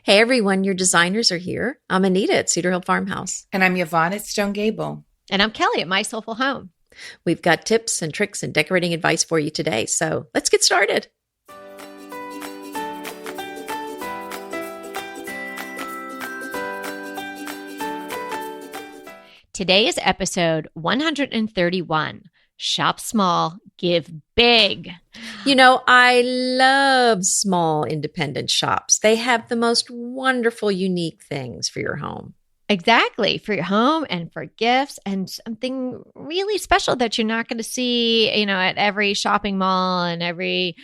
Hey everyone, your designers are here. I'm Anita at Cedar Hill Farmhouse. And I'm Yvonne at Stone Gable. And I'm Kelly at My Soulful Home. We've got tips and tricks and decorating advice for you today. So let's get started. Today is episode 131. Shop small, give big. You know, I love small independent shops. They have the most wonderful, unique things for your home. Exactly. For your home and for gifts and something really special that you're not going to see, at every shopping mall and every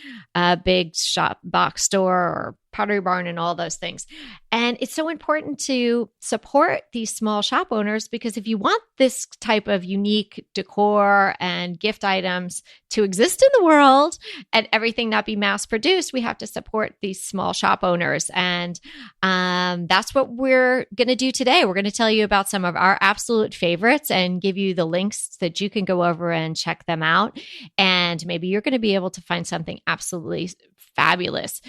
big shop box store or Pottery Barn and all those things. And it's so important to support these small shop owners because if you want this type of unique decor and gift items to exist in the world and everything not be mass produced, we have to support these small shop owners. And that's what we're going to do today. We're going to tell you about some of our absolute favorites and give you the links that you can go over and check them out. And maybe you're going to be able to find something absolutely fabulous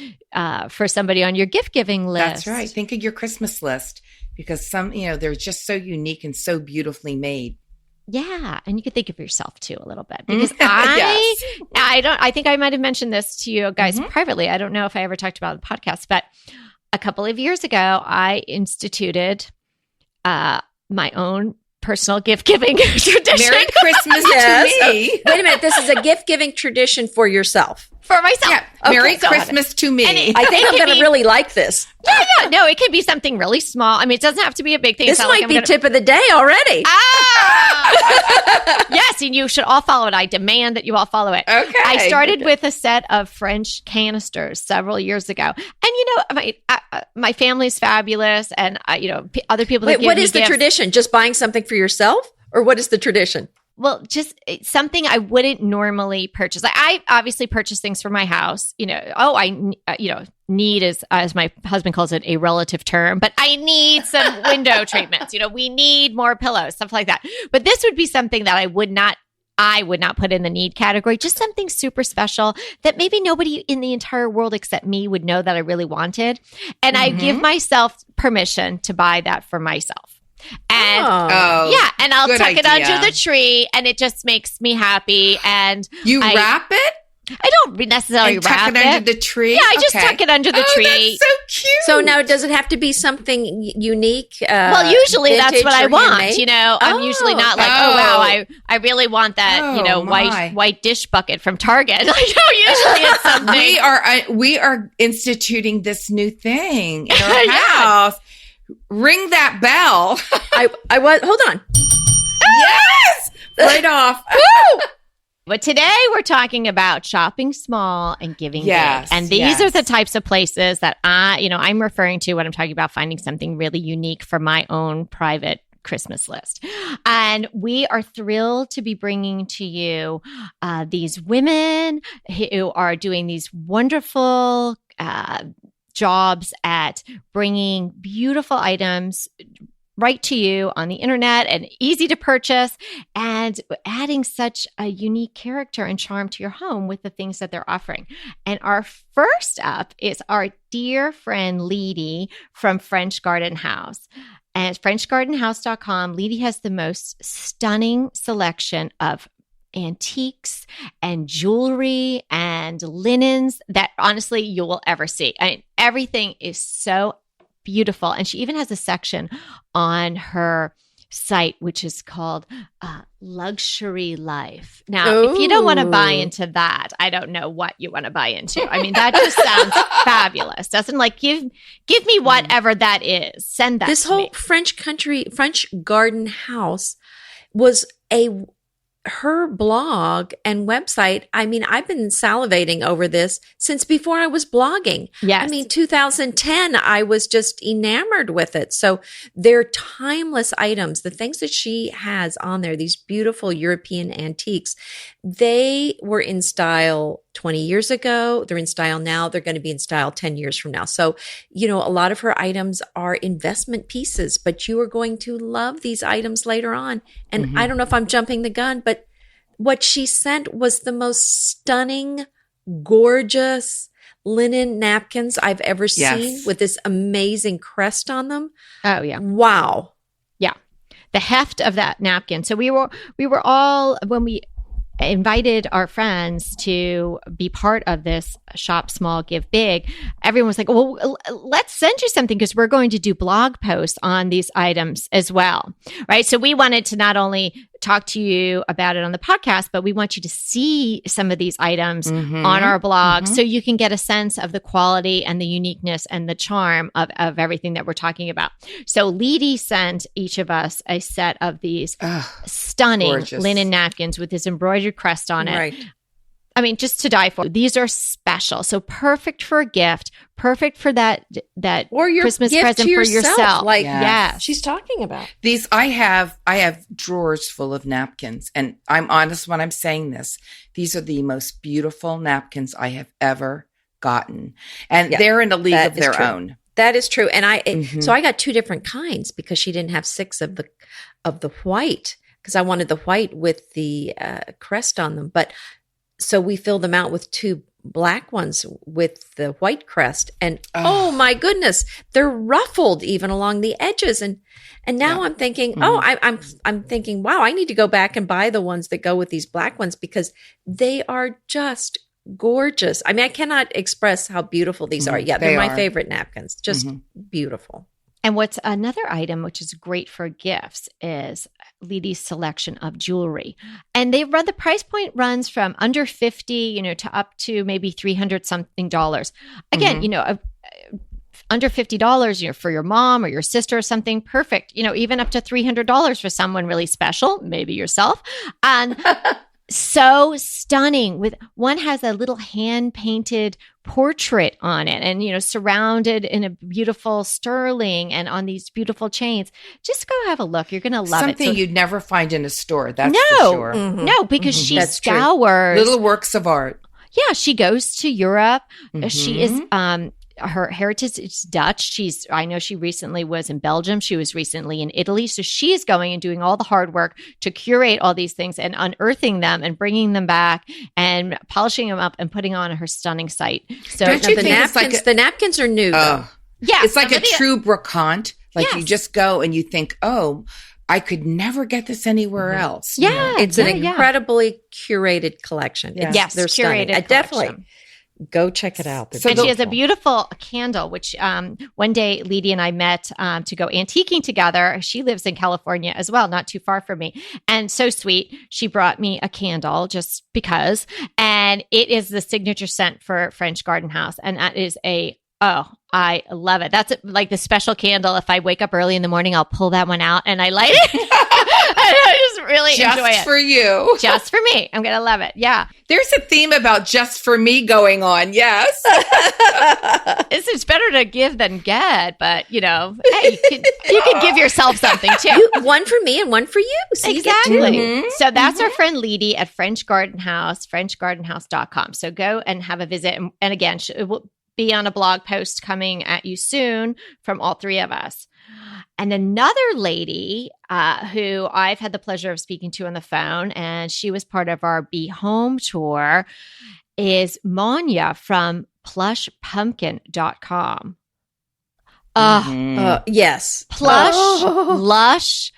for somebody on your gift giving list. That's right. Think of your Christmas list because some, they're just so unique and so beautifully made. Yeah. And you can think of yourself too a little bit because I think I might have mentioned this to you guys privately. I don't know if I ever talked about it on the podcast, but a couple of years ago, I instituted my own personal gift-giving tradition. Merry Christmas to me. Wait a minute. This is a gift-giving tradition for yourself. For myself. Yeah. Merry Christmas to me. I think I'm going to really like this. Yeah. No, it can be something really small. I mean, it doesn't have to be a big thing. This might be tip of the day already. Yes, and you should all follow it. I demand that you all follow it. Okay. I started with a set of French canisters several years ago. And, my family's fabulous. And, other people that give what me is the gifts. tradition? Just buying something for yourself? Or what is the tradition? Well, just something I wouldn't normally purchase. I obviously purchase things for my house. Need is, as my husband calls it, a relative term, but I need some window treatments. We need more pillows, stuff like that. But this would be something that I would not put in the need category. Just something super special that maybe nobody in the entire world except me would know that I really wanted. And I give myself permission to buy that for myself. And and I'll tuck it under the tree and it just makes me happy. And you wrap it? I don't necessarily wrap it. Tuck it under the tree? Yeah, I just tuck it under the tree. That's so cute. So now does it have to be something unique? Well, usually that's what I want. Handmade? I'm usually not like, I really want that, white dish bucket from Target. Usually it's something. We are instituting this new thing in our house. Ring that bell. I was. Hold on. Yes, right off. Woo! But today we're talking about shopping small and giving big. And these are the types of places that I'm referring to when I'm talking about finding something really unique for my own private Christmas list. And we are thrilled to be bringing to you these women who are doing these wonderful jobs at bringing beautiful items right to you on the internet and easy to purchase and adding such a unique character and charm to your home with the things that they're offering. And our first up is our dear friend Leedy from French Garden House. And at FrenchGardenHouse.com, Leedy has the most stunning selection of antiques and jewelry and linens that honestly you will ever see. I mean, everything is so beautiful. And she even has a section on her site, which is called Luxury Life. Now, if you don't want to buy into that, I don't know what you want to buy into. I mean, that just sounds fabulous. Doesn't give me whatever that is. Send that This to whole me. French Garden House was her blog and website. I mean, I've been salivating over this since before I was blogging. Yes. I mean, 2010, I was just enamored with it. So they're timeless items. The things that she has on there, these beautiful European antiques, they were in style 20 years ago. They're in style now. They're going to be in style 10 years from now. So, a lot of her items are investment pieces, but you are going to love these items later on. And I don't know if I'm jumping the gun, but what she sent was the most stunning, gorgeous, linen napkins I've ever seen Yes. with this amazing crest on them. Oh yeah. Wow. Yeah. The heft of that napkin. So we were all, when we invited our friends to be part of this Shop Small, Give Big, everyone was like, well, let's send you something because we're going to do blog posts on these items as well. Right. So we wanted to not only talk to you about it on the podcast, but we want you to see some of these items on our blog so you can get a sense of the quality and the uniqueness and the charm of everything that we're talking about. So Leedy sent each of us a set of these stunning gorgeous linen napkins with this embroidered crest on it. Right. I mean, just to die for. These are special. So perfect for a gift, perfect for that Or your Christmas gift present to for yourself, yourself. like yes. she's talking about. These I have drawers full of napkins, and I'm honest when I'm saying this. These are the most beautiful napkins I have ever gotten, and they're in a league of their own. That is true. And so I got 2 different kinds because she didn't have 6 of the white, because I wanted the white with the crest on them. But so we filled them out with 2 black ones with the white crest, and oh my goodness, they're ruffled even along the edges. And now I'm thinking, I'm thinking, wow, I need to go back and buy the ones that go with these black ones because they are just gorgeous. I mean, I cannot express how beautiful these are. Yeah, they're my favorite napkins. Just beautiful. And what's another item which is great for gifts is Leedy's selection of jewelry. And the price point runs from under $50, to up to maybe $300 something. Again, under $50, for your mom or your sister or something, perfect. Even up to $300 for someone really special, maybe yourself. And so stunning. With one has a little hand painted portrait on it, and surrounded in a beautiful sterling and on these beautiful chains. Just go have a look. You're gonna love Something it. you'd never find in a store. That's for sure. No, because she That's true. scours Little works of art. Yeah, she goes to Europe. She is her heritage is Dutch. I know she recently was in Belgium. She was recently in Italy. So she's going and doing all the hard work to curate all these things and unearthing them and bringing them back and polishing them up and putting on her stunning site. So Don't you the think it's napkins, like the napkins are new. Though. yeah, It's like a true brocante. Like you Yes. just go and you think, oh, I could never get this anywhere else. Yeah, It's an incredibly curated collection. Yes, they're stunning. curated I definitely collection. go check it out. They're So And she has a beautiful. beautiful candle, which one day Leedy and I met to go antiquing together. She lives in California as well, not too far from me. And so sweet. She brought me a candle just because. And it is the signature scent for French Garden House. And that is I love it. That's like the special candle. If I wake up early in the morning, I'll pull that one out and I light it. I just really enjoy it. Just for you. Just for me. I'm going to love it. Yeah. There's a theme about just for me going on. Yes. It's better to give than get, but hey, you can give yourself something too. One for me and one for you. So you get two. Exactly. So that's our friend Leedy at French Garden House, FrenchGardenHouse.com. So go and have a visit. And again, it will be on a blog post coming at you soon from all 3 of us. And another lady who I've had the pleasure of speaking to on the phone, and she was part of our Be Home tour, is Monya from plushpumpkin.com. Yes. Plush, lush,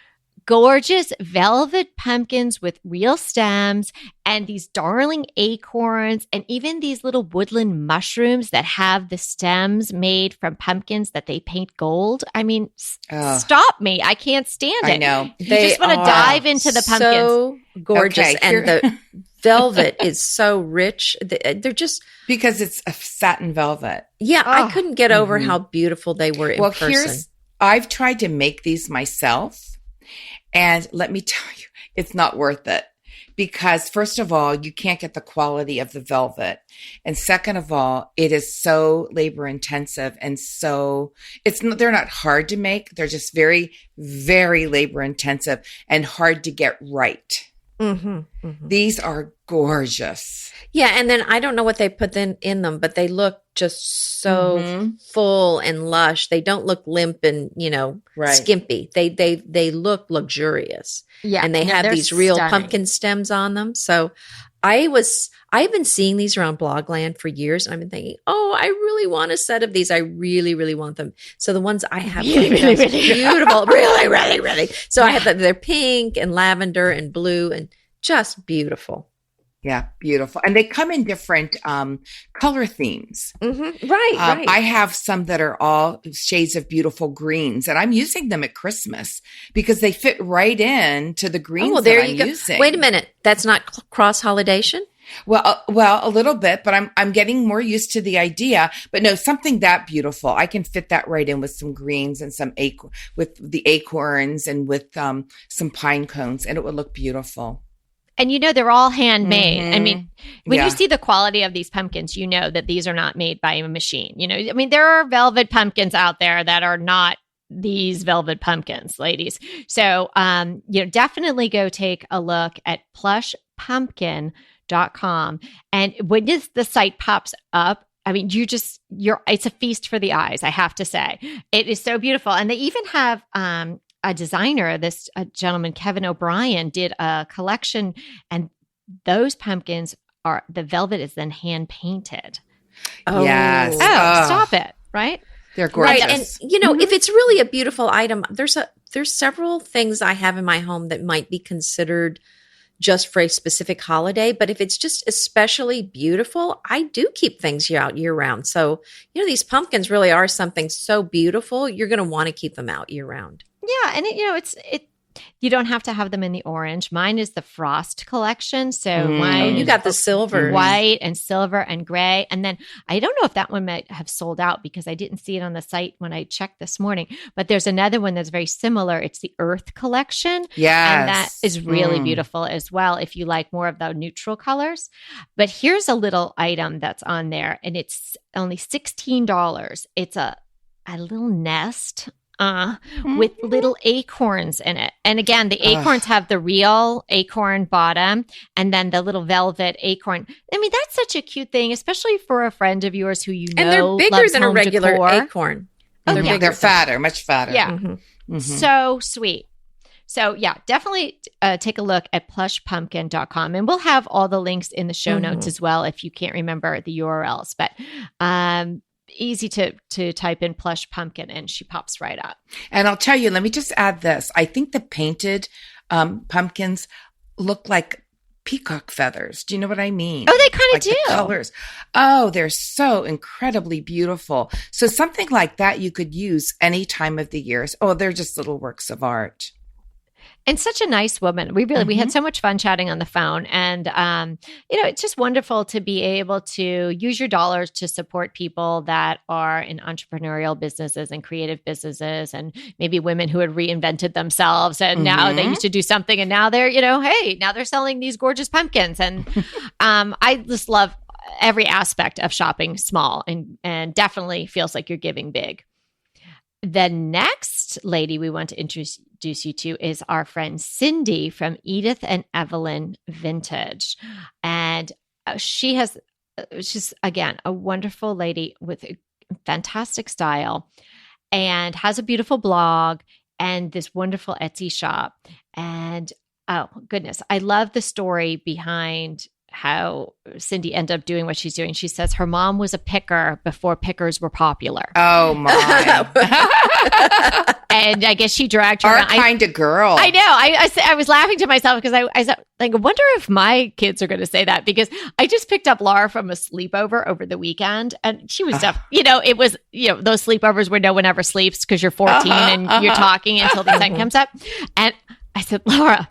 gorgeous velvet pumpkins with real stems and these darling acorns and even these little woodland mushrooms that have the stems made from pumpkins that they paint gold. I mean, stop me. I can't stand it. I know. You just want to dive into the pumpkins. So gorgeous. Okay, and the velvet is so rich. They're just... Because it's a satin velvet. Yeah, I couldn't get over how beautiful they were in person. I've tried to make these myself. And let me tell you, it's not worth it because first of all, you can't get the quality of the velvet. And second of all, it is so labor intensive. And so they're not hard to make. They're just very, very labor intensive and hard to get right. These are gorgeous. Yeah. And then I don't know what they put in them, but they look just so full and lush. They don't look limp and, skimpy. They look luxurious. Yeah. And they have they're these real stunning. pumpkin stems on them. So I've been seeing these around Blogland for years, and I've been thinking, oh, I really want a set of these. I really, really want them. So the ones I have, really, beautiful, really, really, really. So I have that. They're pink and lavender and blue and just beautiful. Yeah, beautiful. And they come in different color themes. Mm-hmm. Right. I have some that are all shades of beautiful greens, and I'm using them at Christmas because they fit right in to the greens that I'm using. Wait a minute. That's not cross-holidation? Well, a little bit, but I'm getting more used to the idea. But no, something that beautiful, I can fit that right in with some greens and some with the acorns and with some pine cones, and it would look beautiful. And they're all handmade. Mm-hmm. I mean, when you see the quality of these pumpkins, you know that these are not made by a machine. I mean, there are velvet pumpkins out there that are not these velvet pumpkins, ladies. So, definitely go take a look at plushpumpkin.com. And when the site pops up, I mean, it's a feast for the eyes, I have to say. It is so beautiful. And they even have, a designer, this gentleman, Kevin O'Brien, did a collection, and those pumpkins the velvet is then hand painted. Oh, yes. Stop it. Right? They're gorgeous. Right. And, if it's really a beautiful item, there's several things I have in my home that might be considered just for a specific holiday. But if it's just especially beautiful, I do keep things out year round. So, these pumpkins really are something so beautiful. You're going to want to keep them out year round. Yeah, and you don't have to have them in the orange. Mine is the Frost collection. So mine, you got the silver, white and silver and gray. And then I don't know if that one might have sold out because I didn't see it on the site when I checked this morning. But there's another one that's very similar. It's the Earth collection. Yes. And that is really beautiful as well if you like more of the neutral colors. But here's a little item that's on there, and it's only $16. It's a little nest with little acorns in it. And again, the acorns have the real acorn bottom and then the little velvet acorn. I mean, that's such a cute thing, especially for a friend of yours who and they're bigger than a regular acorn. They're fatter, much fatter. Yeah. Mm-hmm. So sweet. So definitely take a look at plushpumpkin.com, and we'll have all the links in the show notes as well if you can't remember the URLs. But easy to type in plush pumpkin and she pops right up. And I'll tell you, let me just add this. I think the painted pumpkins look like peacock feathers. Do you know what I mean? Oh, they kind of do. The colors. Oh, they're so incredibly beautiful. So something like that you could use any time of the year. Oh, they're just little works of art. And such a nice woman. We had so much fun chatting on the phone. And, it's just wonderful to be able to use your dollars to support people that are in entrepreneurial businesses and creative businesses, and maybe women who had reinvented themselves and now they used to do something and now they're, hey, now they're selling these gorgeous pumpkins. And I just love every aspect of shopping small and definitely feels like you're giving big. The next lady we want to introduce you to is our friend Cindy from Edith and Evelyn Vintage. And she's, again, a wonderful lady with a fantastic style and has a beautiful blog and this wonderful Etsy shop. And oh, goodness, I love the story behind how Cindy ended up doing what she's doing. She says her mom was a picker before pickers were popular. Oh my. And I guess she dragged her. Our kind of girl. I know. I was laughing to myself because I wonder if my kids are going to say that, because I just picked up Laura from a sleepover over the weekend and she was it was, those sleepovers where no one ever sleeps because you're 14 and you're talking until the sun comes up. And I said, Laura,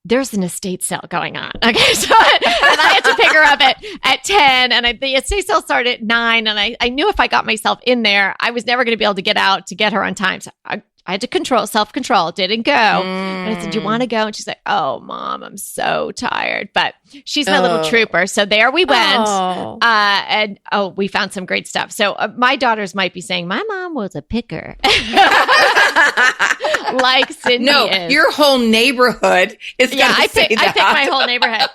there's an estate sale going on. Okay. So, and I had to pick her up at 10 and the estate sale started at 9. And I knew if I got myself in there, I was never going to be able to get out to get her on time. So I had to self-control, didn't go. And I said, do you want to go? And she's like, oh, Mom, I'm so tired. But she's my little trooper. So there we went. And we found some great stuff. So my daughters might be saying, my mom was a picker. Like Cindy is. Your whole neighborhood is going to say that. I pick my whole neighborhood.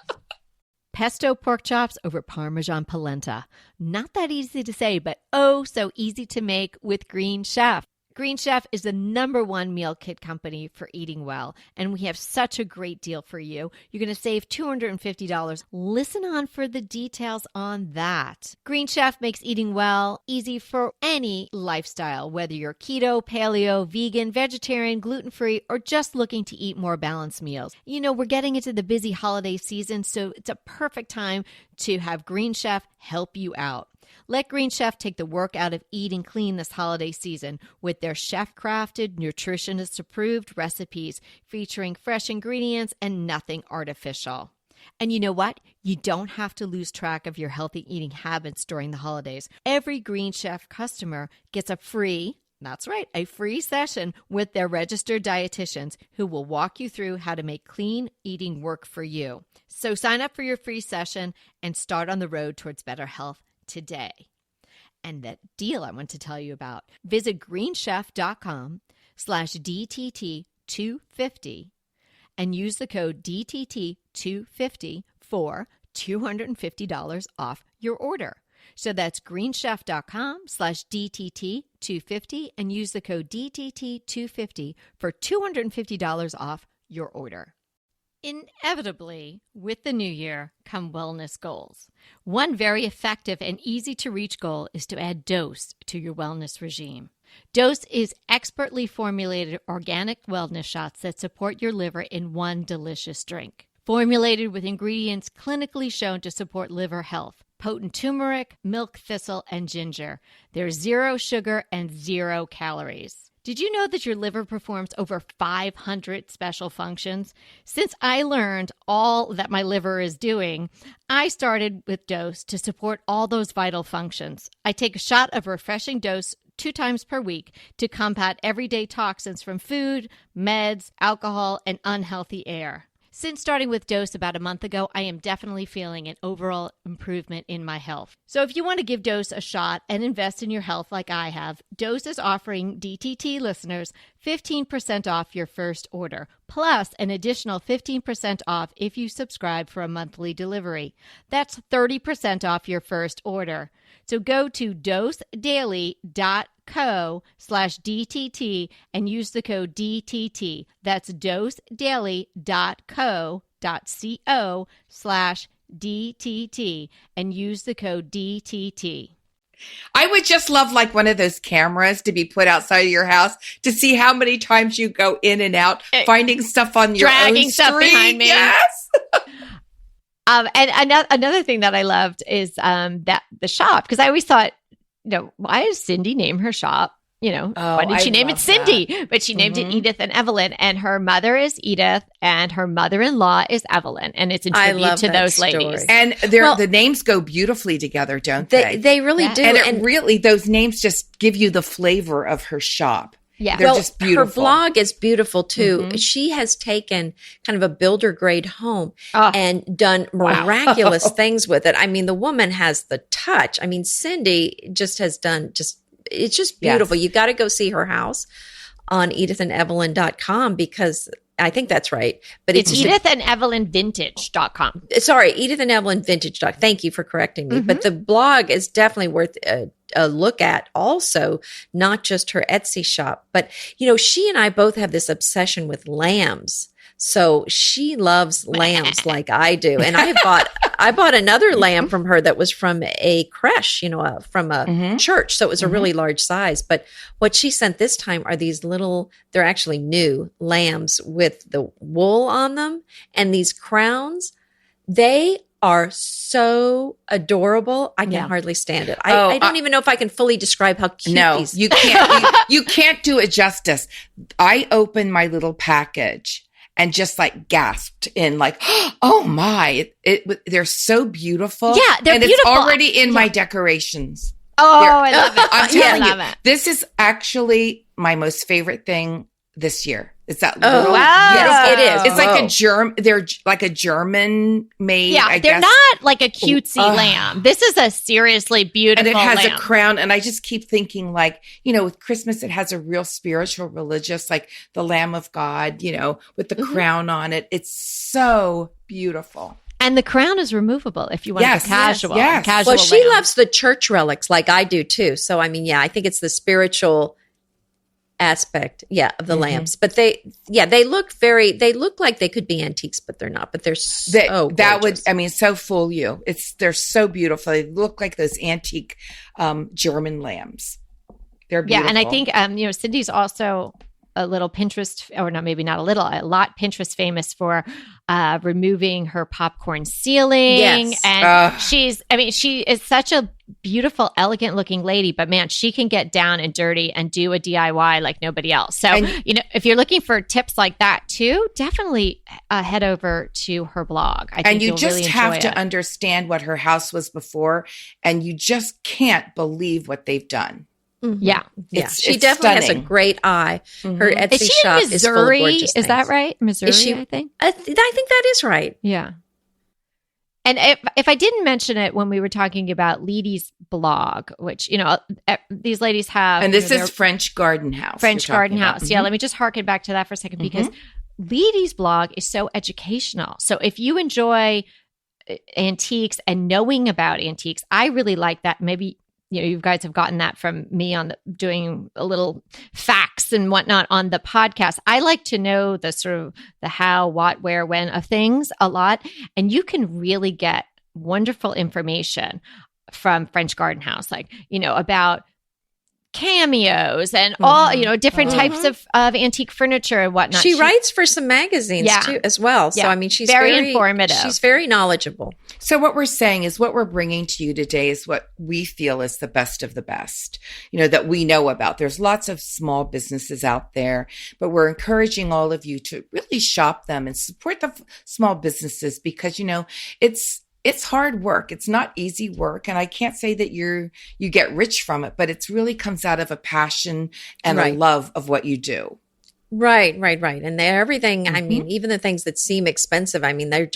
Pesto pork chops over Parmesan polenta. Not that easy to say, but oh, so easy to make with Green Chef. Green Chef is the #1 meal kit company for eating well, and we have such a great deal for you. You're going to save $250. Listen on for the details on that. Green Chef makes eating well easy for any lifestyle, whether you're keto, paleo, vegan, vegetarian, gluten-free, or just looking to eat more balanced meals. You know, we're getting into the busy holiday season, so it's a perfect time to have Green Chef help you out. Let Green Chef take the work out of eating clean this holiday season with their chef-crafted, nutritionist-approved recipes featuring fresh ingredients and nothing artificial. And you know what? You don't have to lose track of your healthy eating habits during the holidays. Every Green Chef customer gets a free session with their registered dietitians who will walk you through how to make clean eating work for you. So sign up for your free session and start on the road towards better health today. And that deal I want to tell you about, visit greenchef.com/DTT250 and use the code DTT250 for $250 off your order. So that's greenchef.com/DTT250 and use the code DTT250 for $250 off your order. Inevitably, with the new year come wellness goals. One very effective and easy to reach goal is to add Dose to your wellness regime. Dose is expertly formulated organic wellness shots that support your liver in one delicious drink. Formulated with ingredients clinically shown to support liver health. Potent turmeric, milk thistle, and ginger. There's 0 sugar and 0 calories. Did you know that your liver performs over 500 special functions? Since I learned all that my liver is doing, I started with Dose to support all those vital functions. I take a shot of refreshing Dose 2 times per week to combat everyday toxins from food, meds, alcohol, and unhealthy air. Since starting with Dose about a month ago, I am definitely feeling an overall improvement in my health. So if you want to give Dose a shot and invest in your health like I have, Dose is offering DTT listeners 15% off your first order, plus an additional 15% off if you subscribe for a monthly delivery. That's 30% off your first order. So go to dosedaily.co/DTT and use the code DTT. That's dosedaily.co.co/DTT and use the code DTT. I would just love like one of those cameras to be put outside of your house to see how many times you go in and out, finding stuff on your dragging own stuff street. behind me. Yes. And another thing that I loved is that the shop, because I always thought, why does Cindy name her shop? Why did she name it Cindy? That. But she named it Edith and Evelyn, and her mother is Edith, and her mother-in-law is Evelyn, and it's in tribute to those story. ladies. And the names go beautifully together, don't they? They really do. And really, those names just give you the flavor of her shop. Yeah. They're just beautiful. Her blog is beautiful too. Mm-hmm. She has taken kind of a builder grade home and done miraculous things with it. I mean, the woman has the touch. I mean, Cindy just has done it's just beautiful. Yes. You got to go see her house on edithandevelyn.com because I think that's right. But it's edithandevelynvintage.com. Sorry, edithandevelynvintage.com. Thank you for correcting me. Mm-hmm. But the blog is definitely worth a look at also, not just her Etsy shop. But, she and I both have this obsession with lambs. So she loves lambs like I do. And I bought another lamb from her that was from a creche, from a church. So it was a really large size. But what she sent this time are these they're actually new lambs with the wool on them and these crowns. They are so adorable. I can hardly stand it. I don't even know if I can fully describe how cute these. You can't. you can't do it justice. I opened my little package and just like gasped in like, oh my, they're so beautiful. Yeah, they're and beautiful. It's already in my decorations. Oh, I love it. I'm telling you, this is actually my most favorite thing this year. It's that little. Wow. Yes, it is. It's like they're like a German made. Yeah, I they're guess. Not like a cutesy lamb. This is a seriously beautiful and it has lamb. a crown. And I just keep thinking like, with Christmas, it has a real spiritual, religious, like the Lamb of God, with the crown on it. It's so beautiful. And the crown is removable if you want a casual. Yes. Casual well, she lamb. loves the church relics like I do too. So, I mean, I think it's the spiritual aspect, of the Mhm. lamps. But they look like they could be antiques, but they're not. But they're so that would, gorgeous. I mean, so fool you. They're so beautiful. They look like those antique German lambs. They're beautiful. Yeah, and I think Cindy's also a little Pinterest, or no, maybe not a little, a lot Pinterest famous for removing her popcorn ceiling. Yes. And she is such a beautiful, elegant looking lady, but man, she can get down and dirty and do a DIY like nobody else. So, if you're looking for tips like that too, definitely head over to her blog. I think and you you'll just really have enjoy to it. understand what her house was before, and you just can't believe what they've done. Mhm. Yeah. She it's definitely has a stunning. great eye. Her Mhm. Etsy Is she shop in is full of Missouri? gorgeous Is that things. right? Missouri, she- I think. I think that is right. Yeah. And if I didn't mention it when we were talking about Leedy's blog, which, these ladies have. And this their is French Garden House. French you're talking Garden about. House. Yeah, Mhm. let me just harken back to that for a second because Leedy's blog is so educational. So if you enjoy antiques and knowing about antiques, I really like that. Maybe you guys have gotten that from me on doing a little facts and whatnot on the podcast. I like to know the sort of the how, what, where, when of things a lot. And you can really get wonderful information from French Garden House, like, about cameos and all, different types of antique furniture and whatnot. She writes for some magazines too, as well. So, Yeah. I mean, she's Very informative. She's very knowledgeable. So what we're saying is what we're bringing to you today is what we feel is the best of the best, that we know about. There's lots of small businesses out there, but we're encouraging all of you to really shop them and support the small businesses because, it's hard work. It's not easy work. And I can't say that you get rich from it, but it really comes out of a passion and a love of what you do. Right. And everything, I mean, even the things that seem expensive, I mean, they're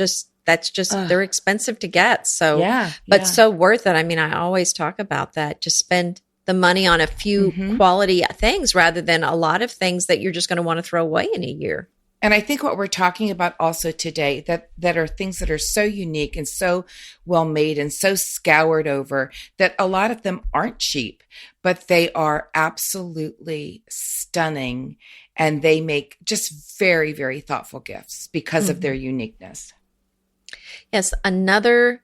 expensive to get. So, but so worth it. I mean, I always talk about that. Just spend the money on a few quality things rather than a lot of things that you're just going to want to throw away in a year. And I think what we're talking about also today that are things that are so unique and so well made and so scoured over that a lot of them aren't cheap, but they are absolutely stunning. And they make just very, very thoughtful gifts because of their uniqueness. Yes. Another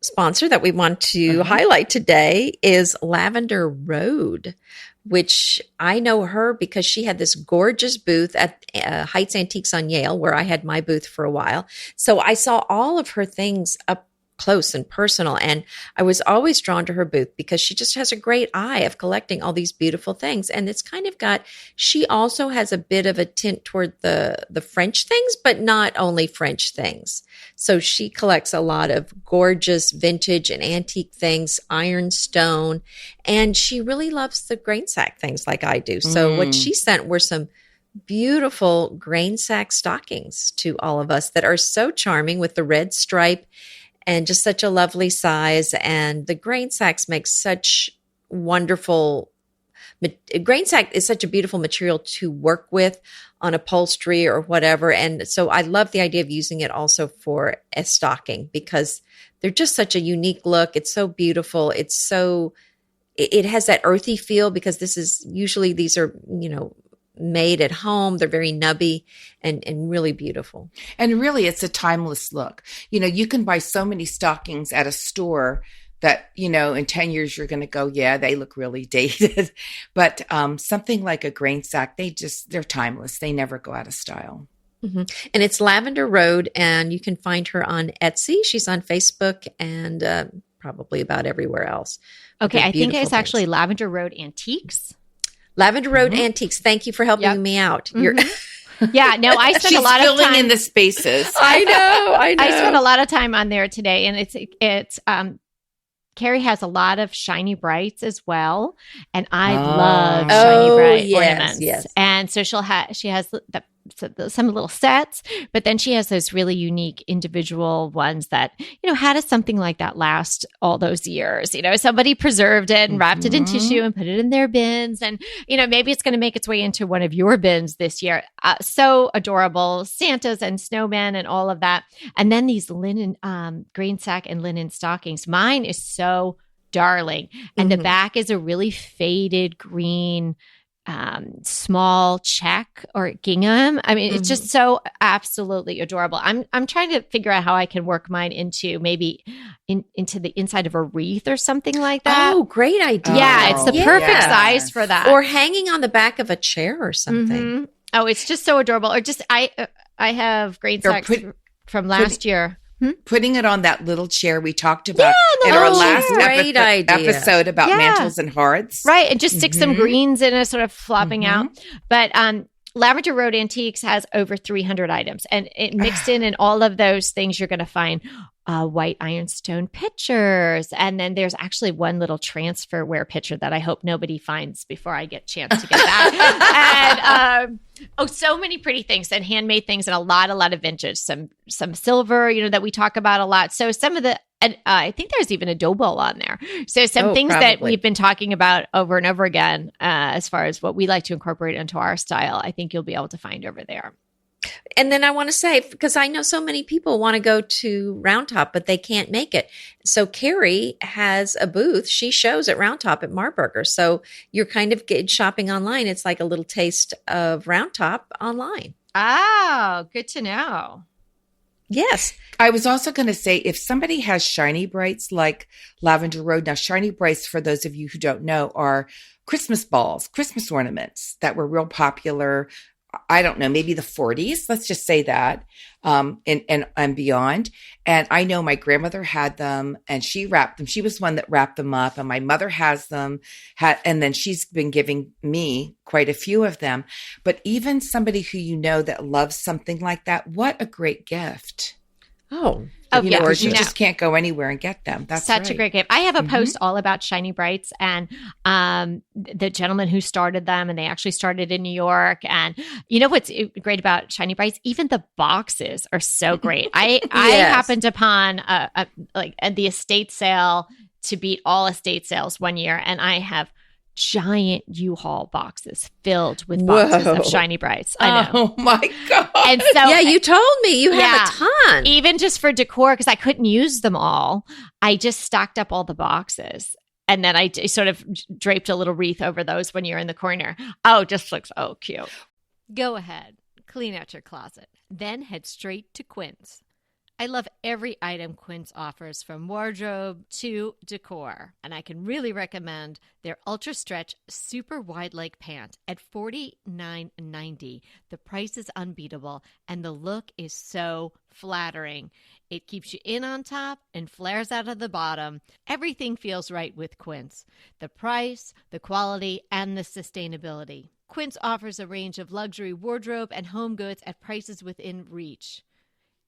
sponsor that we want to highlight today is Lavender Road, which I know her because she had this gorgeous booth at Heights Antiques on Yale, where I had my booth for a while. So I saw all of her things up close and personal. And I was always drawn to her booth because she just has a great eye of collecting all these beautiful things. And it's kind of she also has a bit of a tint toward the French things, but not only French things. So she collects a lot of gorgeous vintage and antique things, ironstone, and she really loves the grain sack things like I do. So what she sent were some beautiful grain sack stockings to all of us that are so charming with the red stripe and just such a lovely size. And the grain sacks make such wonderful, grain sack is such a beautiful material to work with on upholstery or whatever. And so I love the idea of using it also for a stocking because they're just such a unique look. It's so beautiful. It has that earthy feel because these are, made at home. They're very nubby and really beautiful. And really, it's a timeless look. You can buy so many stockings at a store that, in 10 years, you're going to go, yeah, they look really dated. But something like a grain sack, they're timeless. They never go out of style. Mm-hmm. And it's Lavender Road, and you can find her on Etsy. She's on Facebook and probably about everywhere else. Okay, I think it's things. actually Lavender Road Antiques. Lavender Road Antiques. Thank you for helping me out. Yeah, no, I spent a lot of time filling in the spaces. I know. I spent a lot of time on there today, and it's Carrie has a lot of shiny brights as well, and I love shiny bright ornaments. Yes. And so she has some little sets, but then she has those really unique individual ones that, how does something like that last all those years? Somebody preserved it and wrapped it in tissue and put it in their bins. And, maybe it's going to make its way into one of your bins this year. So adorable. Santas and snowmen and all of that. And then these linen, grain sack and linen stockings. Mine is so darling. And the back is a really faded green, small check or gingham. I mean, it's just so absolutely adorable. I'm trying to figure out how I can work mine into maybe into the inside of a wreath or something like that. Oh, great idea. Yeah, it's the perfect size for that. Or hanging on the back of a chair or something. Oh, it's just so adorable. Or just I have grain sacks from last year. Putting it on that little chair we talked about in our last episode about mantles and hearts. Right. And just stick some greens in it, sort of flopping out. But Lavender Road Antiques has over 300 items. And it mixed in all of those things, you're going to find white ironstone pitchers. And then there's actually one little transferware pitcher that I hope nobody finds before I get a chance to get that. And so many pretty things and handmade things and a lot of vintage, some silver, that we talk about a lot. So some of the, and I think there's even a dough bowl on there. So some things that we've been talking about over and over again, as far as what we like to incorporate into our style, I think you'll be able to find over there. And then I want to say, because I know so many people want to go to Round Top, but they can't make it. So Carrie has a booth. She shows at Round Top at Marburger. So you're kind of shopping online. It's like a little taste of Round Top online. Oh, good to know. Yes. I was also going to say, if somebody has shiny brights like Lavender Road, now shiny brights, for those of you who don't know, are Christmas balls, Christmas ornaments that were real popular. I don't know, maybe the 40s, let's just say that, and beyond. And I know my grandmother had them and she wrapped them. She was one that wrapped them up, and my mother has them, and then she's been giving me quite a few of them. But even somebody who that loves something like that, what a great gift. Oh, yeah. Or you just can't go anywhere and get them. That's such a great gift. I have a post all about shiny brights and the gentleman who started them, and they actually started in New York. And you know what's great about shiny brights? Even the boxes are so great. I happened upon the estate sale to beat all estate sales one year, and I have giant U-Haul boxes filled with boxes of shiny brights. I know. Oh my God. And so, you told me you have a ton. Even just for decor, because I couldn't use them all, I just stocked up all the boxes. And then I sort of draped a little wreath over those when you're in the corner. Oh, it just looks cute. Go ahead, clean out your closet, then head straight to Quince. I love every item Quince offers, from wardrobe to decor, and I can really recommend their Ultra Stretch Super Wide Leg Pant at $49.90. The price is unbeatable, and the look is so flattering. It keeps you in on top and flares out of the bottom. Everything feels right with Quince. The price, the quality, and the sustainability. Quince offers a range of luxury wardrobe and home goods at prices within reach.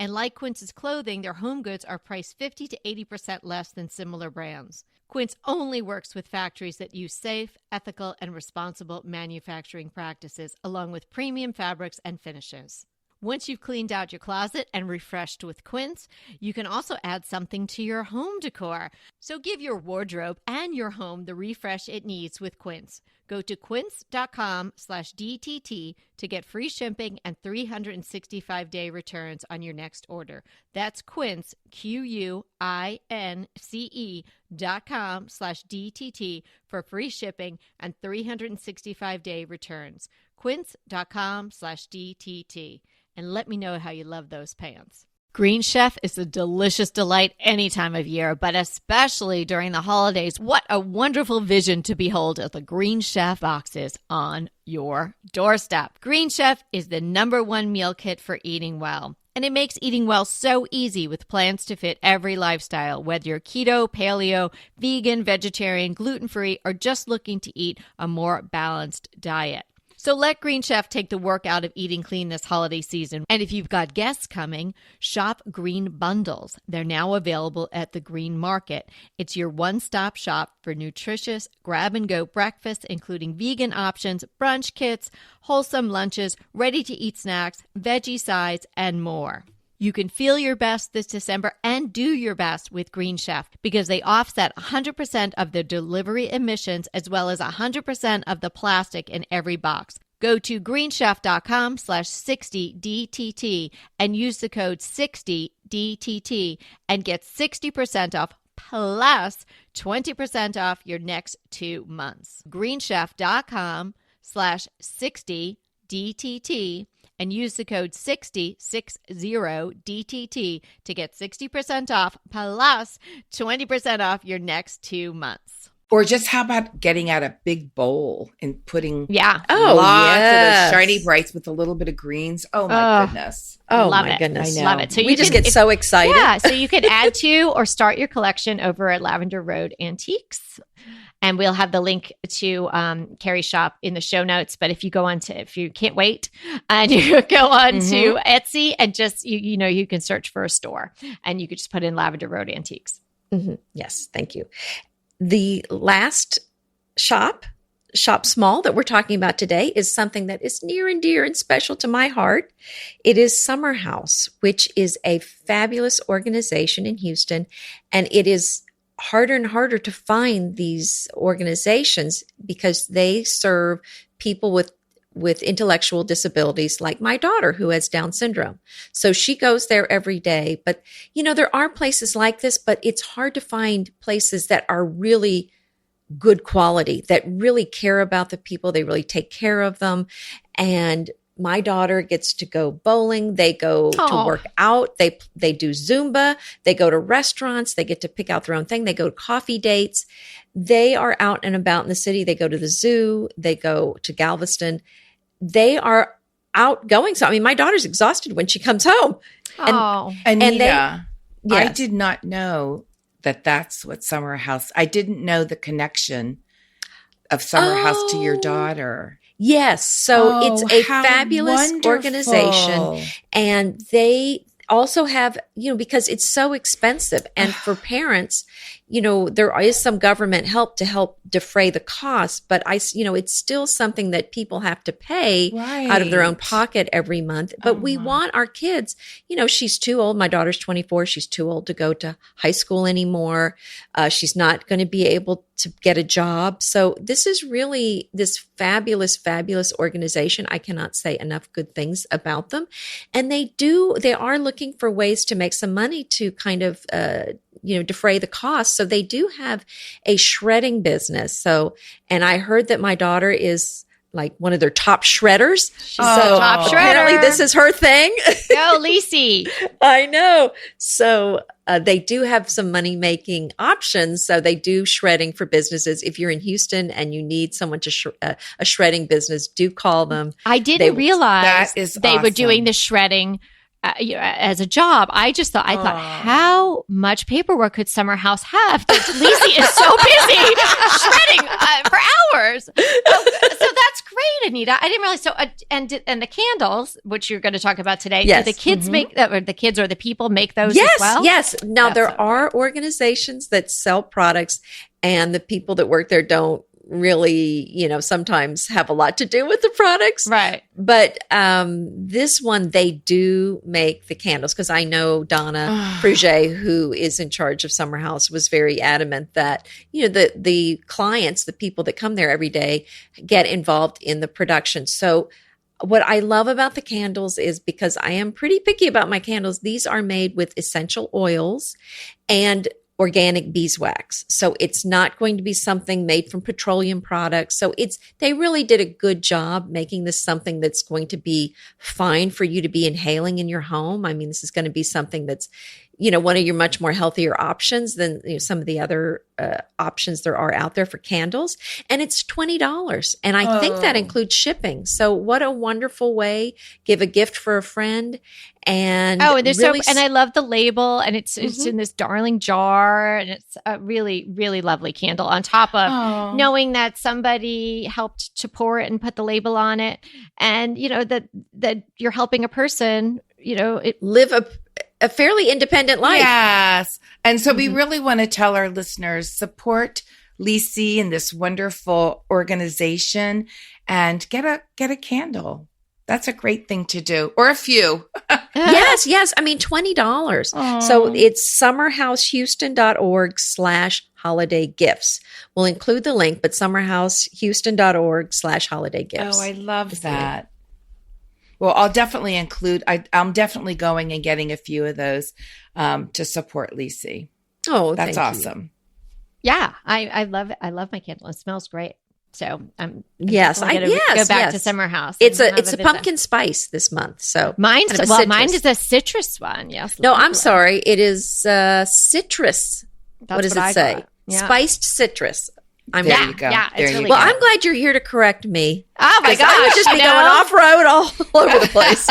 And like Quince's clothing, their home goods are priced 50 to 80% less than similar brands. Quince only works with factories that use safe, ethical, and responsible manufacturing practices, along with premium fabrics and finishes. Once you've cleaned out your closet and refreshed with Quince, you can also add something to your home decor. So give your wardrobe and your home the refresh it needs with Quince. Go to quince.com/DTT to get free shipping and 365-day returns on your next order. That's Quince, QUINCE.com/DTT for free shipping and 365-day returns. Quince.com/DTT. And let me know how you love those pants. Green Chef is a delicious delight any time of year, but especially during the holidays. What a wonderful vision to behold at the Green Chef boxes on your doorstep. Green Chef is the #1 meal kit for eating well. And it makes eating well so easy with plans to fit every lifestyle, whether you're keto, paleo, vegan, vegetarian, gluten-free, or just looking to eat a more balanced diet. So let Green Chef take the work out of eating clean this holiday season. And if you've got guests coming, shop Green Bundles. They're now available at the Green Market. It's your one-stop shop for nutritious grab-and-go breakfasts, including vegan options, brunch kits, wholesome lunches, ready-to-eat snacks, veggie sides, and more. You can feel your best this December and do your best with Green Chef because they offset 100% of the delivery emissions as well as 100% of the plastic in every box. Go to greenchef.com/60DTT and use the code 60DTT and get 60% off plus 20% off your next 2 months. greenchef.com/60DTT and use the code 60DTT to get 60% off plus 20% off your next 2 months. Or just how about getting out a big bowl and putting Yeah. lots of those shiny brights with a little bit of greens. Oh, my goodness. Oh, Love my it. goodness. I love it. So we just get so excited. Yeah. So you could add to or start your collection over at Lavender Road Antiques. And we'll have the link to Carrie's shop in the show notes. But if you go on to, if you can't wait, and you go on to Etsy and just, you can search for a store and you could just put in Lavender Road Antiques. Mm-hmm. Yes. Thank you. The last shop small that we're talking about today is something that is near and dear and special to my heart. It is Summer House, which is a fabulous organization in Houston. And it is harder and harder to find these organizations because they serve people with intellectual disabilities, like my daughter who has Down syndrome. So she goes there every day. But, there are places like this, but it's hard to find places that are really good quality, that really care about the people. They really take care of them. And my daughter gets to go bowling. They go to work out. They do Zumba. They go to restaurants. They get to pick out their own thing. They go to coffee dates. They are out and about in the city. They go to the zoo. They go to Galveston. They are outgoing. So, my daughter's exhausted when she comes home. Anita, yes. I did not know that that's what Summer House, I didn't know the connection of Summer House to your daughter. Yes. So it's a fabulous organization. And they also have, because it's so expensive. And for parents, there is some government help to help defray the cost, but it's still something that people have to pay out of their own pocket every month. But we want our kids, she's too old. My daughter's 24. She's too old to go to high school anymore. She's not going to be able to get a job. So this is really this fabulous, fabulous organization. I cannot say enough good things about them. And they are looking for ways to make some money to kind of, defray the cost. So they do have a shredding business. So, and I heard that my daughter is like one of their top shredders. Top apparently shredder. This is her thing. Go, Lacey. I know. So they do have some money-making options. So they do shredding for businesses. If you're in Houston and you need someone to a shredding business, do call them. I didn't realize they were doing awesome. the shredding as a job. I thought, how much paperwork could Summer House have? Lacey is so busy shredding for hours. So that's great, Anita. I didn't realize. So, and the candles, which you're going to talk about today, yes. do the kids make that, or the kids or the people make those as well? Yes. Now, there are organizations that sell products, and the people that work there don't really, sometimes have a lot to do with the products. Right. But this one, they do make the candles, because I know Donna Fruget, who is in charge of Summer House, was very adamant that, the clients, the people that come there every day, get involved in the production. So what I love about the candles is, because I am pretty picky about my candles, these are made with essential oils and organic beeswax. So it's not going to be something made from petroleum products. So they really did a good job making this something that's going to be fine for you to be inhaling in your home. This is going to be something that's, one of your much more healthier options than some of the other options there are out there for candles. And it's $20. And I think that includes shipping. So what a wonderful way. Give a gift for a friend. And and I love the label, and it's in this darling jar, and it's a really, really lovely candle, on top of knowing that somebody helped to pour it and put the label on it, and that you're helping a person, live a fairly independent life. Yes. And so we really want to tell our listeners, support Lacey and this wonderful organization, and get a candle. That's a great thing to do. Or a few. Yes. $20. So it's summerhousehouston.org/holiday gifts. We'll include the link, but summerhousehouston.org/holiday gifts. Oh, I love that. Well, I'll definitely include, I'm definitely going and getting a few of those to support Lacey. Oh, That's thank you. awesome. Yeah, I love my candle. It smells great. So I'm Yes, definitely gonna go back to Summer House. It's and have a visit. pumpkin spice this month. So Mine kind of a is citrus. a citrus one. Yes. No, I'm sorry. It is citrus. That's what does it I say? got. Yeah. Spiced citrus. There you go. Yeah, There it's you really go. Well, I'm glad you're here to correct me. Oh my 'Cause gosh! I would just be you going know? off road all over the place.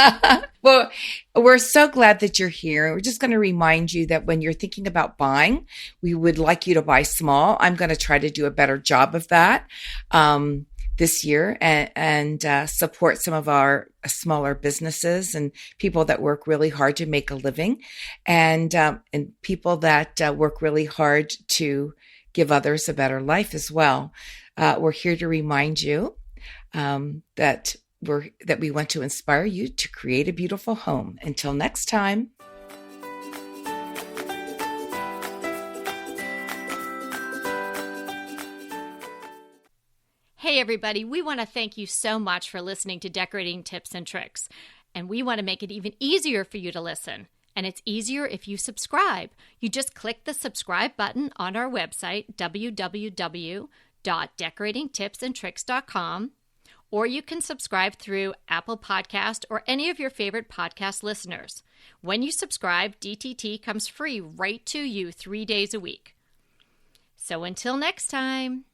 Well, we're so glad that you're here. We're just going to remind you that when you're thinking about buying, we would like you to buy small. I'm going to try to do a better job of that this year and support some of our smaller businesses and people that work really hard to make a living, and people that work really hard to give others a better life as well. We're here to remind you that we want to inspire you to create a beautiful home. Until next time. Hey, everybody, we want to thank you so much for listening to Decorating Tips and Tricks. And we want to make it even easier for you to listen. And it's easier if you subscribe. You just click the subscribe button on our website, www.decoratingtipsandtricks.com, or you can subscribe through Apple Podcast or any of your favorite podcast listeners. When you subscribe, DTT comes free right to you 3 days a week. So until next time.